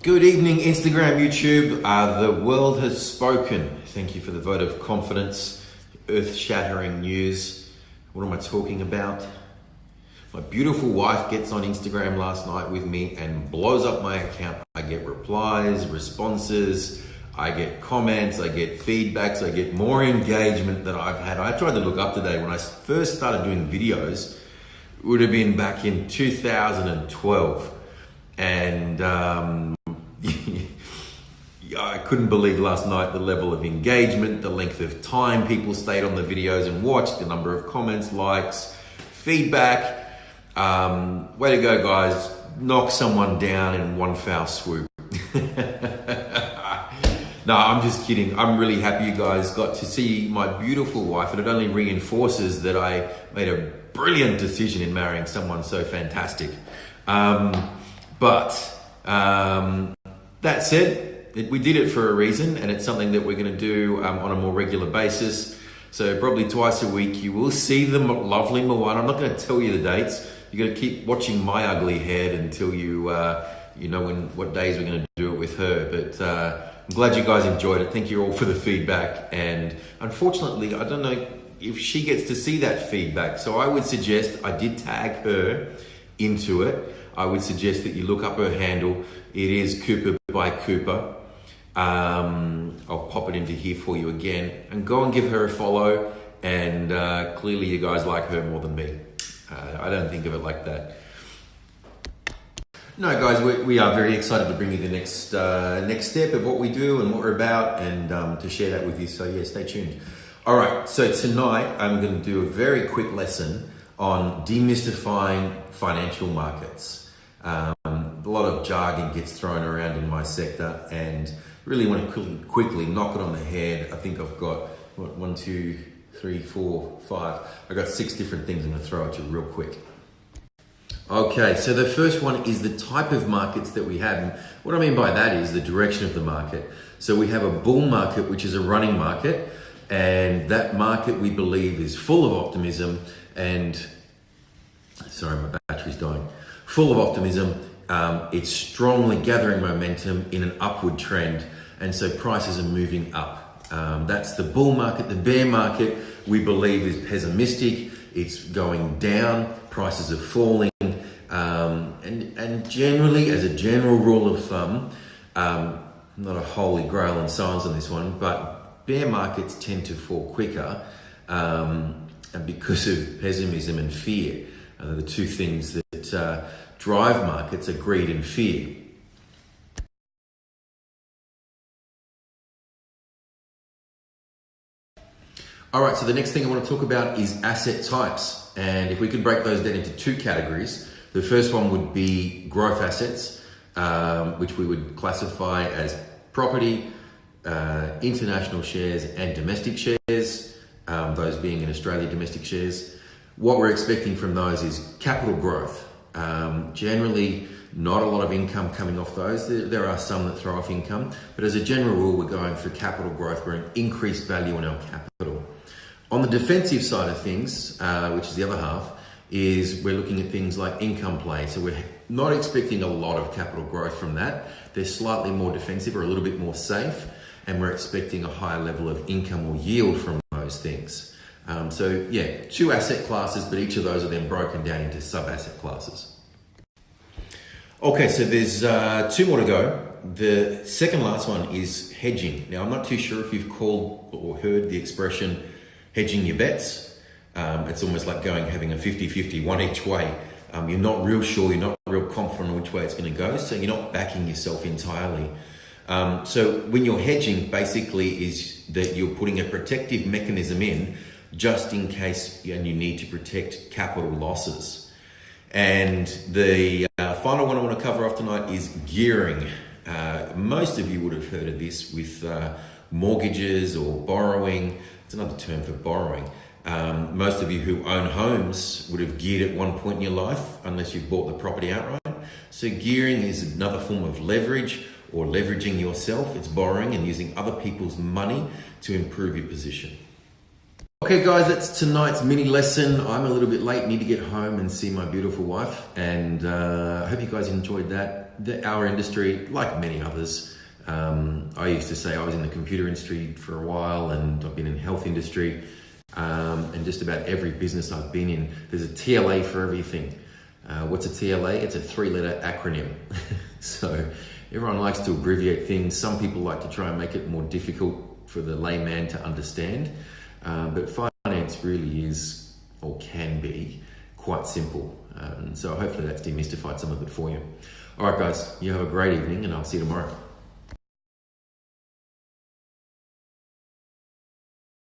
Good evening, Instagram, YouTube. The world has spoken. Thank you for the vote of confidence. Earth-shattering news. What am I talking about? My beautiful wife gets on Instagram last night with me and blows up my account. I get replies, responses, I get comments, I get feedbacks, I get more engagement than I've had. I tried to look up today when I first started doing videos. It would have been back in 2012. And I couldn't believe last night the level of engagement, the length of time people stayed on the videos and watched, the number of comments, likes, feedback. Way to go, guys. Knock someone down in one foul swoop. No, I'm just kidding. I'm really happy you guys got to see my beautiful wife, and it only reinforces that I made a brilliant decision in marrying someone so fantastic. But that said, we did it for a reason, and it's something that we're going to do on a more regular basis. So probably twice a week you will see the lovely Moana. I'm not going to tell you the dates. You're going to keep watching my ugly head until you know what days we're going to do it with her. But I'm glad you guys enjoyed it. Thank you all for the feedback. And unfortunately, I don't know if she gets to see that feedback. So I would suggest, I did tag her into it. I would suggest that you look up her handle. It is Cooper by Cooper. I'll pop it into here for you again, and go and give her a follow. And clearly you guys like her more than me. I don't think of it like that. No, guys, we are very excited to bring you the next step of what we do and what we're about, and to share that with you. So yeah, stay tuned. All right, so tonight I'm going to do a very quick lesson on demystifying financial markets. A lot of jargon gets thrown around in my sector, and really want to quickly knock it on the head. I think I've got, 1, 2, 3, 4, 5. I've got 6 different things I'm going to throw at you real quick. Okay, so the first one is the type of markets that we have. And what I mean by that is the direction of the market. So we have a bull market, which is a running market, and that market we believe is full of optimism and, sorry, my battery's dying. Full of optimism. It's strongly gathering momentum in an upward trend, and so prices are moving up. That's the bull market. The bear market we believe is pessimistic. It's going down. Prices are falling, and generally, as a general rule of thumb, not a holy grail in science on this one, but bear markets tend to fall quicker, and because of pessimism and fear. The two things that drive markets are greed and fear. All right, so the next thing I want to talk about is asset types. And if we could break those down into 2 categories, the first one would be growth assets, which we would classify as property, international shares, and domestic shares, those being in Australia domestic shares. What we're expecting from those is capital growth. Generally, not a lot of income coming off those. There are some that throw off income, but as a general rule, we're going for capital growth. We're an increased value in our capital. On the defensive side of things, which is the other half, is we're looking at things like income play. So we're not expecting a lot of capital growth from that. They're slightly more defensive or a little bit more safe, and we're expecting a higher level of income or yield from those things. So yeah, 2 asset classes, but each of those are then broken down into sub-asset classes. Okay, so there's 2 more to go. The second last one is hedging. Now, I'm not too sure if you've called or heard the expression hedging your bets. It's almost like having a 50-50, one each way. You're not real sure, you're not real confident on which way it's going to go, so you're not backing yourself entirely. So when you're hedging, basically is that you're putting a protective mechanism in just in case you need to protect capital losses. And the final one I want to cover off tonight is gearing. Most of you would have heard of this with mortgages or borrowing. It's another term for borrowing. Most of you who own homes would have geared at one point in your life, unless you've bought the property outright. So gearing is another form of leverage, or leveraging yourself. It's borrowing and using other people's money to improve your position. Okay guys, that's tonight's mini lesson. I'm a little bit late, need to get home and see my beautiful wife, and I hope you guys enjoyed that. our industry, like many others, I used to say I was in the computer industry for a while, and I've been in the health industry, and just about every business I've been in, there's a TLA for everything. What's a TLA? It's a 3-letter acronym. So everyone likes to abbreviate things. Some people like to try and make it more difficult for the layman to understand. But finance really is, or can be, quite simple. So hopefully that's demystified some of it for you. All right, guys, you have a great evening, and I'll see you tomorrow.